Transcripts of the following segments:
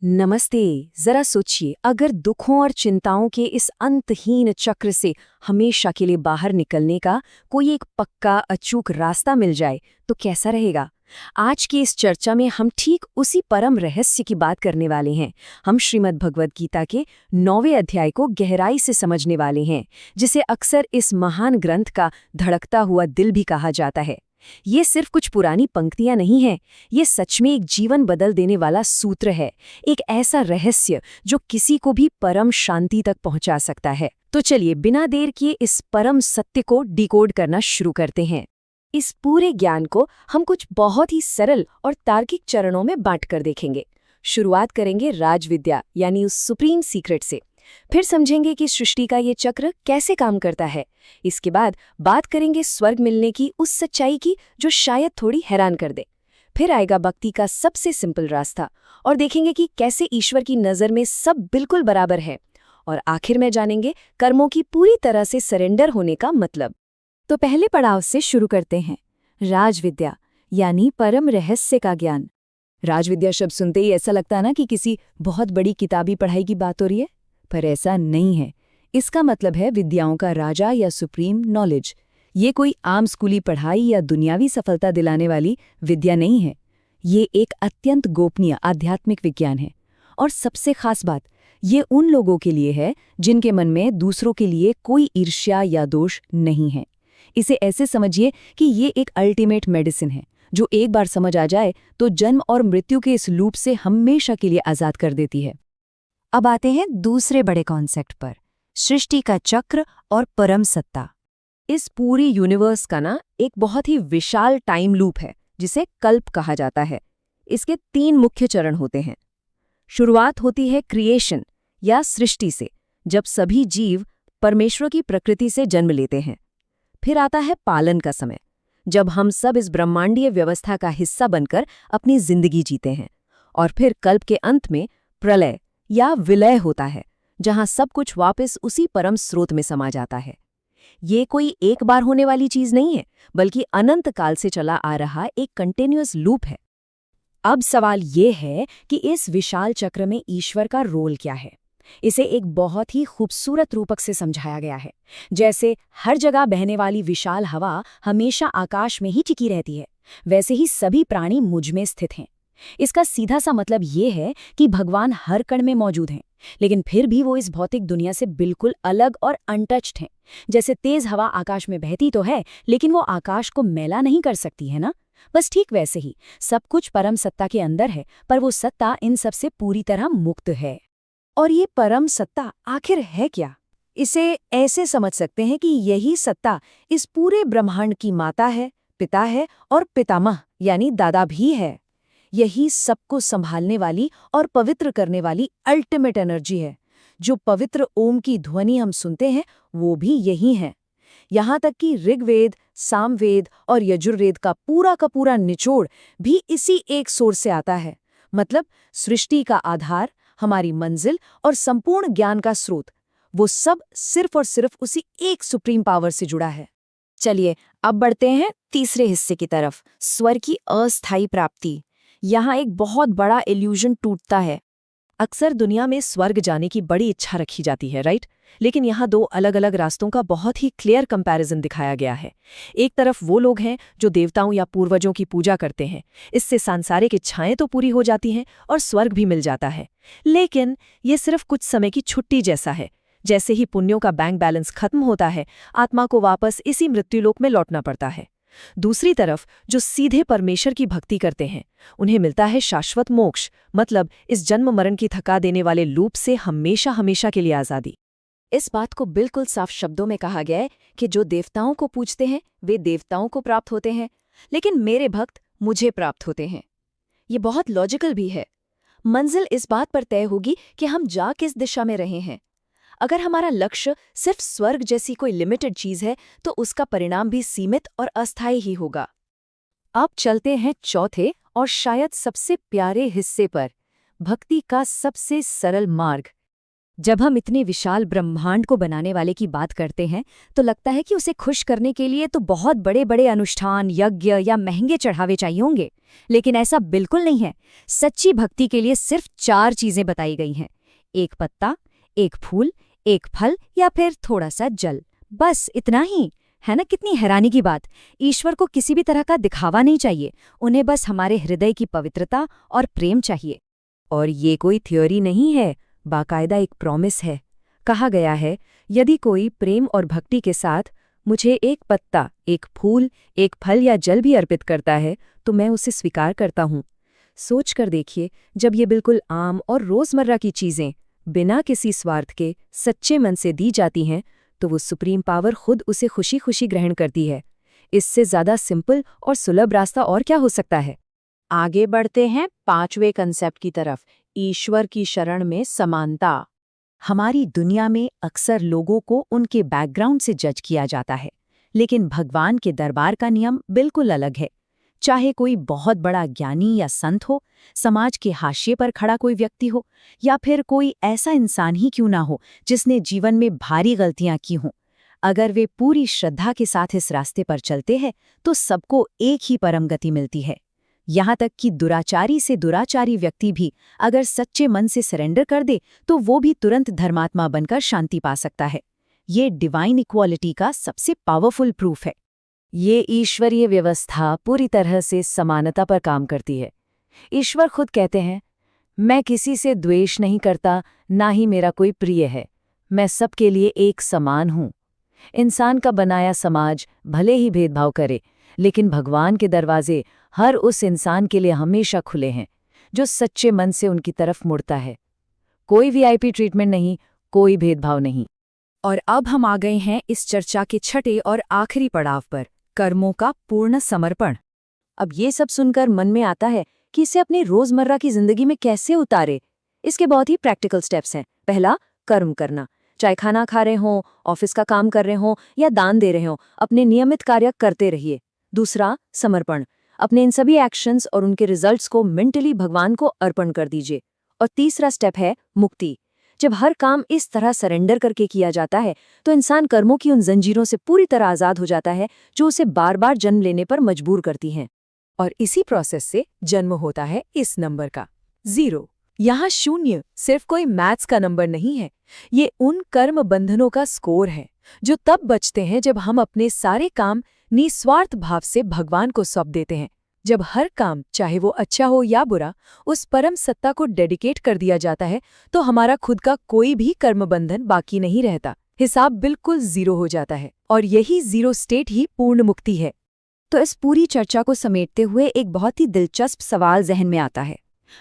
नमस्ते। जरा सोचिए, अगर दुखों और चिंताओं के इस अंतहीन चक्र से हमेशा के लिए बाहर निकलने का कोई एक पक्का अचूक रास्ता मिल जाए तो कैसा रहेगा। आज की इस चर्चा में हम ठीक उसी परम रहस्य की बात करने वाले हैं। हम श्रीमद् भगवद गीता के 9वें अध्याय को गहराई से समझने वाले हैं, जिसे अक्सर इस महान ग्रंथ का धड़कता हुआ दिल भी कहा जाता है। ये सिर्फ कुछ पुरानी पंक्तियां नहीं हैं, ये सच में एक जीवन बदल देने वाला सूत्र है, एक ऐसा रहस्य जो किसी को भी परम शांति तक पहुंचा सकता है। तो चलिए बिना देर किए इस परम सत्य को डिकोड करना शुरू करते हैं। इस पूरे ज्ञान को हम कुछ बहुत ही सरल और तार्किक चरणों में बांटकर देखेंगे। शुरुआत करेंगे राजविद्या यानी उस सुप्रीम सीक्रेट से। फिर समझेंगे कि सृष्टि का ये चक्र कैसे काम करता है। इसके बाद बात करेंगे स्वर्ग मिलने की उस सच्चाई की जो शायद थोड़ी हैरान कर दे। फिर आएगा भक्ति का सबसे सिंपल रास्ता और देखेंगे कि कैसे ईश्वर की नज़र में सब बिल्कुल बराबर है। और आखिर में जानेंगे कर्मों की पूरी तरह से सरेंडर होने का मतलब। तो पहले पड़ाव से शुरू करते हैं, राजविद्या यानी परम रहस्य का ज्ञान। राजविद्या शब्द सुनते ही ऐसा लगता है ना कि किसी बहुत बड़ी किताबी पढ़ाई की बात हो रही है, पर ऐसा नहीं है। इसका मतलब है विद्याओं का राजा या सुप्रीम नॉलेज। ये कोई आम स्कूली पढ़ाई या दुनियावी सफलता दिलाने वाली विद्या नहीं है। ये एक अत्यंत गोपनीय आध्यात्मिक विज्ञान है। और सबसे खास बात, ये उन लोगों के लिए है जिनके मन में दूसरों के लिए कोई ईर्ष्या या दोष नहीं है। इसे ऐसे समझिए कि ये एक अल्टीमेट मेडिसिन है, जो एक बार समझ आ जाए तो जन्म और मृत्यु के इस लूप से हमेशा के लिए आज़ाद कर देती है। अब आते हैं दूसरे बड़े कॉन्सेप्ट पर, सृष्टि का चक्र और परम सत्ता। इस पूरी यूनिवर्स का एक बहुत ही विशाल टाइम लूप है जिसे कल्प कहा जाता है। इसके 3 मुख्य चरण होते हैं। शुरुआत होती है क्रिएशन या सृष्टि से, जब सभी जीव परमेश्वर की प्रकृति से जन्म लेते हैं। फिर आता है पालन का समय, जब हम सब इस ब्रह्मांडीय व्यवस्था का हिस्सा बनकर अपनी जिंदगी जीते हैं। और फिर कल्प के अंत में प्रलय या विलय होता है, जहां सब कुछ वापस उसी परम स्रोत में समा जाता है। ये कोई एक बार होने वाली चीज नहीं है, बल्कि अनंत काल से चला आ रहा एक कंटिन्यूअस लूप है। अब सवाल ये है कि इस विशाल चक्र में ईश्वर का रोल क्या है। इसे एक बहुत ही खूबसूरत रूपक से समझाया गया है। जैसे हर जगह बहने वाली विशाल हवा हमेशा आकाश में ही टिकी रहती है, वैसे ही सभी प्राणी मुझ में स्थित हैं। इसका सीधा सा मतलब ये है कि भगवान हर कण में मौजूद हैं, लेकिन फिर भी वो इस भौतिक दुनिया से बिल्कुल अलग और अनटच्ड हैं। जैसे तेज हवा आकाश में बहती तो है, लेकिन वो आकाश को मैला नहीं कर सकती है ना। बस ठीक वैसे ही सब कुछ परम सत्ता के अंदर है, पर वो सत्ता इन सब से पूरी तरह मुक्त है। और ये परम सत्ता आखिर है क्या? इसे ऐसे समझ सकते हैं कि यही सत्ता इस पूरे ब्रह्मांड की माता है, पिता है और पितामह यानी दादा भी है। यही सबको संभालने वाली और पवित्र करने वाली अल्टीमेट एनर्जी है। जो पवित्र ओम की ध्वनि हम सुनते हैं, वो भी यही है। यहाँ तक कि ऋग्वेद, सामवेद और यजुर्वेद का पूरा निचोड़ भी इसी एक सोर्स से आता है। मतलब सृष्टि का आधार, हमारी मंजिल और संपूर्ण ज्ञान का स्रोत, वो सब सिर्फ और सिर्फ उसी एक सुप्रीम पावर से जुड़ा है। चलिए अब बढ़ते हैं तीसरे हिस्से की तरफ, स्वर की अस्थायी प्राप्ति। यहाँ एक बहुत बड़ा इल्यूजन टूटता है। अक्सर दुनिया में स्वर्ग जाने की बड़ी इच्छा रखी जाती है, राइट? लेकिन यहाँ 2 अलग-अलग रास्तों का बहुत ही क्लियर कंपैरिजन दिखाया गया है। एक तरफ वो लोग हैं जो देवताओं या पूर्वजों की पूजा करते हैं, इससे सांसारिक इच्छाएं तो पूरी हो जाती हैं और स्वर्ग भी मिल जाता है। लेकिन ये सिर्फ कुछ समय की छुट्टी जैसा है। जैसे ही पुण्यों का बैंक बैलेंस खत्म होता है, आत्मा को वापस इसी मृत्युलोक में लौटना पड़ता है। दूसरी तरफ जो सीधे परमेश्वर की भक्ति करते हैं, उन्हें मिलता है शाश्वत मोक्ष, मतलब इस जन्म मरण की थका देने वाले लूप से हमेशा हमेशा के लिए आज़ादी। इस बात को बिल्कुल साफ शब्दों में कहा गया है कि जो देवताओं को पूजते हैं वे देवताओं को प्राप्त होते हैं, लेकिन मेरे भक्त मुझे प्राप्त होते हैं। ये बहुत लॉजिकल भी है। मंजिल इस बात पर तय होगी कि हम जा किस दिशा में रहे हैं। अगर हमारा लक्ष्य सिर्फ स्वर्ग जैसी कोई लिमिटेड चीज है, तो उसका परिणाम भी सीमित और अस्थायी ही होगा। अब चलते हैं चौथे और शायद सबसे प्यारे हिस्से पर, भक्ति का सबसे सरल मार्ग। जब हम इतने विशाल ब्रह्मांड को बनाने वाले की बात करते हैं तो लगता है कि उसे खुश करने के लिए तो बहुत बड़े बड़े अनुष्ठान, यज्ञ या महंगे चढ़ावे चाहिए होंगे। लेकिन ऐसा बिल्कुल नहीं है। सच्ची भक्ति के लिए सिर्फ 4 चीजें बताई गई हैं। एक पत्ता, एक फूल, एक फल या फिर थोड़ा सा जल। बस इतना ही। है ना कितनी हैरानी की बात। ईश्वर को किसी भी तरह का दिखावा नहीं चाहिए, उन्हें बस हमारे हृदय की पवित्रता और प्रेम चाहिए। और ये कोई थ्योरी नहीं है, बाकायदा एक प्रॉमिस है। कहा गया है, यदि कोई प्रेम और भक्ति के साथ मुझे एक पत्ता, एक फूल, एक फल या जल भी अर्पित करता है तो मैं उसे स्वीकार करता हूँ। सोच कर देखिए, जब ये बिल्कुल आम और रोजमर्रा की चीजें बिना किसी स्वार्थ के सच्चे मन से दी जाती हैं तो वो सुप्रीम पावर खुद उसे खुशी खुशी ग्रहण करती है। इससे ज्यादा सिंपल और सुलभ रास्ता और क्या हो सकता है। आगे बढ़ते हैं 5वें कंसेप्ट की तरफ, ईश्वर की शरण में समानता। हमारी दुनिया में अक्सर लोगों को उनके बैकग्राउंड से जज किया जाता है, लेकिन भगवान के दरबार का नियम बिल्कुल अलग है। चाहे कोई बहुत बड़ा ज्ञानी या संत हो, समाज के हाशिए पर खड़ा कोई व्यक्ति हो, या फिर कोई ऐसा इंसान ही क्यों ना हो जिसने जीवन में भारी गलतियां की हों, अगर वे पूरी श्रद्धा के साथ इस रास्ते पर चलते हैं तो सबको एक ही परम गति मिलती है। यहाँ तक कि दुराचारी से दुराचारी व्यक्ति भी अगर सच्चे मन से सरेंडर कर दे तो वो भी तुरंत धर्मात्मा बनकर शांति पा सकता है। ये डिवाइन इक्वालिटी का सबसे पावरफुल प्रूफ है। ये ईश्वरीय व्यवस्था पूरी तरह से समानता पर काम करती है। ईश्वर खुद कहते हैं, मैं किसी से द्वेष नहीं करता, ना ही मेरा कोई प्रिय है। मैं सबके लिए एक समान हूँ। इंसान का बनाया समाज भले ही भेदभाव करे, लेकिन भगवान के दरवाजे हर उस इंसान के लिए हमेशा खुले हैं जो सच्चे मन से उनकी तरफ मुड़ता है। कोई वीआईपी ट्रीटमेंट नहीं, कोई भेदभाव नहीं। और अब हम आ गए हैं इस चर्चा के छठे और आखिरी पड़ाव पर, कर्मों का पूर्ण समर्पण। अब ये सब सुनकर मन में आता है कि इसे अपनी रोजमर्रा की जिंदगी में कैसे उतारे। इसके बहुत ही प्रैक्टिकल स्टेप्स हैं। पहला, कर्म करना। चाहे खाना खा रहे हों, ऑफिस का काम कर रहे हों या दान दे रहे हों, अपने नियमित कार्य करते रहिए। दूसरा, समर्पण। अपने इन सभी एक्शंस और उनके रिजल्ट्स को मेंटली भगवान को अर्पण कर दीजिए। और तीसरा स्टेप है मुक्ति। जब हर काम इस तरह सरेंडर करके किया जाता है तो इंसान कर्मों की उन जंजीरों से पूरी तरह आज़ाद हो जाता है जो उसे बार बार जन्म लेने पर मजबूर करती हैं। और इसी प्रोसेस से जन्म होता है इस नंबर का, 0। यहाँ 0 सिर्फ कोई मैथ्स का नंबर नहीं है, ये उन कर्म बंधनों का स्कोर है जो तब बचते हैं जब हम अपने सारे काम निस्वार्थ भाव से भगवान को सौंप देते हैं। जब हर काम, चाहे वो अच्छा हो या बुरा, उस परम सत्ता को डेडिकेट कर दिया जाता है तो हमारा खुद का कोई भी कर्म बंधन बाकी नहीं रहता। हिसाब बिल्कुल 0 हो जाता है और यही 0 स्टेट ही पूर्ण मुक्ति है। तो इस पूरी चर्चा को समेटते हुए एक बहुत ही दिलचस्प सवाल जहन में आता है।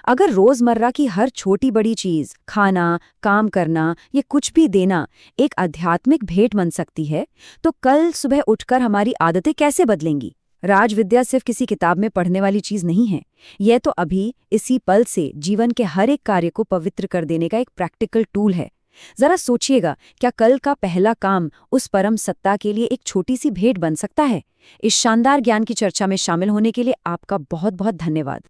अगर रोजमर्रा की हर छोटी बड़ी चीज, खाना, काम करना, ये कुछ भी देना एक आध्यात्मिक भेंट बन सकती है, तो कल सुबह उठकर हमारी आदतें कैसे बदलेंगी? राजविद्या सिर्फ किसी किताब में पढ़ने वाली चीज नहीं है। यह तो अभी इसी पल से जीवन के हर एक कार्य को पवित्र कर देने का एक प्रैक्टिकल टूल है। जरा सोचिएगा, क्या कल का पहला काम उस परम सत्ता के लिए एक छोटी सी भेंट बन सकता है? इस शानदार ज्ञान की चर्चा में शामिल होने के लिए आपका बहुत बहुत धन्यवाद।